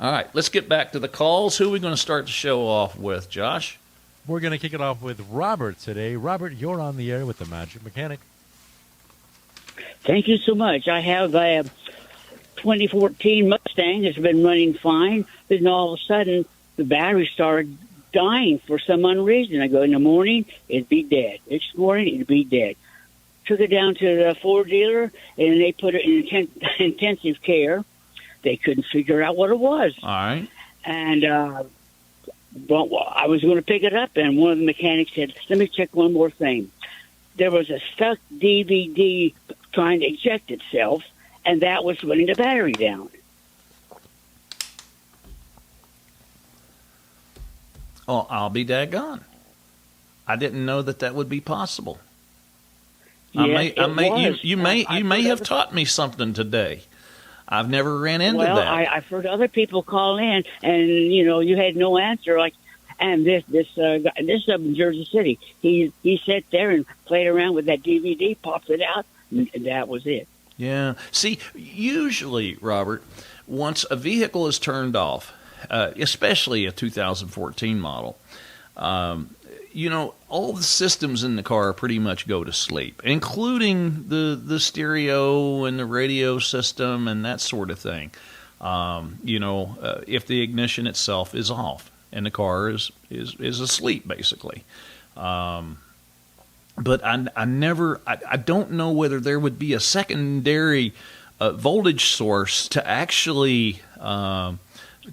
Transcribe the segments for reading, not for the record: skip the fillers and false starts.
All right, let's get back to the calls. Who are we going to start the show off with, Josh? We're going to kick it off with Robert today. Robert, you're on the air with the Magic Mechanic. Thank you so much. I have a 2014 Mustang. It's been running fine. Then all of a sudden, the battery started dying for some unknown reason. I go in the morning, it'd be dead. Next morning, it'd be dead. Took it down to the Ford dealer, and they put it in intensive care. They couldn't figure out what it was. All right. And well, I was going to pick it up, and one of the mechanics said, let me check one more thing. There was a stuck DVD trying to eject itself, and that was running the battery down. Oh, I'll be daggone. I didn't know that would be possible. Yes, You may have taught me something today. I've never ran into that. Well, I've heard other people call in, and you had no answer. And this guy, this up in Jersey City, he sat there and played around with that DVD, popped it out, and that was it. Yeah. See, usually, Robert, once a vehicle is turned off, especially a 2014 model, all the systems in the car pretty much go to sleep, including the stereo and the radio system and that sort of thing. If the ignition itself is off and the car is asleep, basically. But I don't know whether there would be a secondary voltage source to actually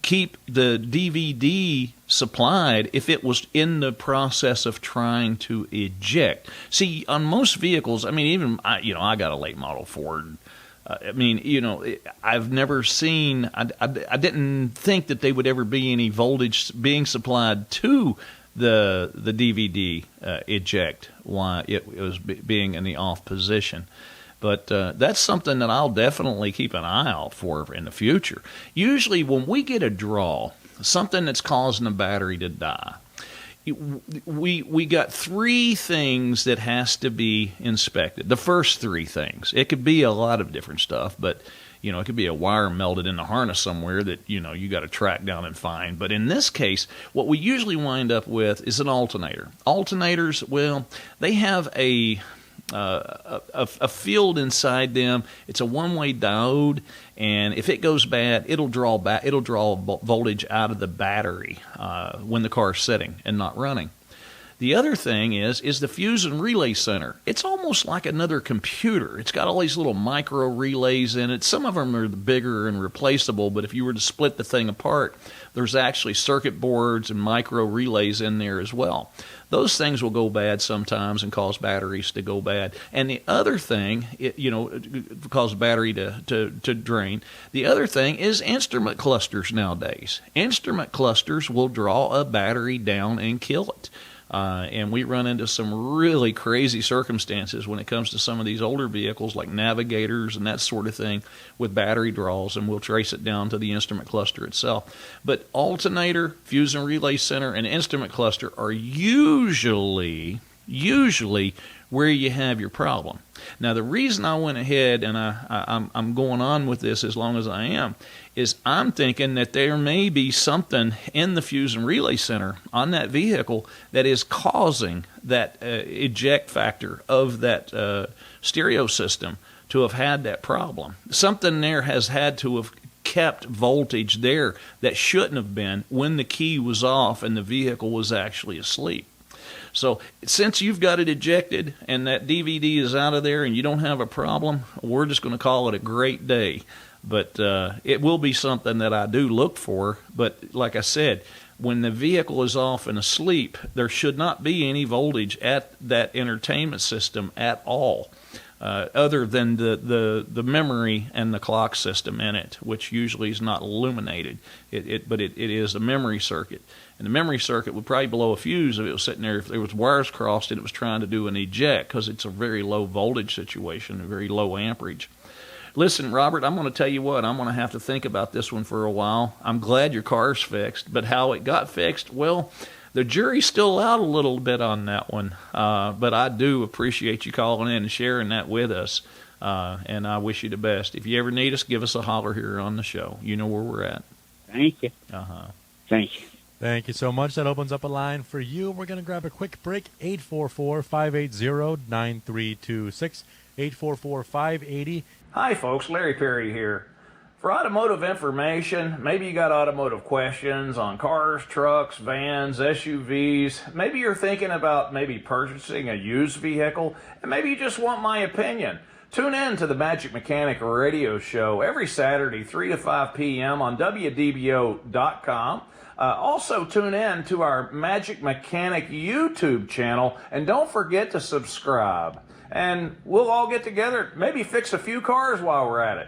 keep the DVD supplied if it was in the process of trying to eject. See, on most vehicles, I mean, even I got a late model Ford. I've never seen. I didn't think that they would ever be any voltage being supplied to the DVD eject while it was being in the off position. But that's something that I'll definitely keep an eye out for in the future. Usually when we get a draw, something that's causing the battery to die, we got three things that has to be inspected. The first three things. It could be a lot of different stuff, but it could be a wire melted in the harness somewhere that you got to track down and find. But in this case, what we usually wind up with is an alternator. Alternators, well, they have a field inside them. It's a one-way diode, and if it goes bad, it'll draw voltage out of the battery when the car's sitting and not running. The other thing is the fuse and relay center. It's almost like another computer. It's got all these little micro relays in it. Some of them are bigger and replaceable, but if you were to split the thing apart, there's actually circuit boards and micro relays in there as well. Those things will go bad sometimes and cause batteries to go bad. And the other thing, cause battery to drain. The other thing is instrument clusters nowadays. Instrument clusters will draw a battery down and kill it. And we run into some really crazy circumstances when it comes to some of these older vehicles like Navigators and that sort of thing with battery draws, and we'll trace it down to the instrument cluster itself. But alternator, fuse and relay center, and instrument cluster are usually where you have your problem. Now, the reason I went ahead and I'm going on with this as long as I am is I'm thinking that there may be something in the fuse and relay center on that vehicle that is causing that eject factor of that stereo system to have had that problem. Something there has had to have kept voltage there that shouldn't have been when the key was off and the vehicle was actually asleep. So since you've got it ejected and that DVD is out of there and you don't have a problem, we're just going to call it a great day. But it will be something that I do look for. But like I said, when the vehicle is off and asleep, there should not be any voltage at that entertainment system at all, other than the memory and the clock system in it, which usually is not illuminated. But it is a memory circuit. And the memory circuit would probably blow a fuse if it was sitting there, if there was wires crossed and it was trying to do an eject, because it's a very low voltage situation, a very low amperage. Listen, Robert, I'm going to tell you what, I'm going to have to think about this one for a while. I'm glad your car's fixed, but how it got fixed, well, the jury's still out a little bit on that one. But I do appreciate you calling in and sharing that with us, and I wish you the best. If you ever need us, give us a holler here on the show. You know where we're at. Thank you. Thank you. Thank you so much. That opens up a line for you. We're going to grab a quick break. 844-580-9326. 844-580. Hi, folks. Larry Perry here. For automotive information, maybe you got automotive questions on cars, trucks, vans, SUVs. Maybe you're thinking about maybe purchasing a used vehicle, and maybe you just want my opinion. Tune in to the Magic Mechanic radio show every Saturday, 3 to 5 p.m. on wdbo.com. Also, tune in to our Magic Mechanic YouTube channel, and don't forget to subscribe. And we'll all get together, maybe fix a few cars while we're at it.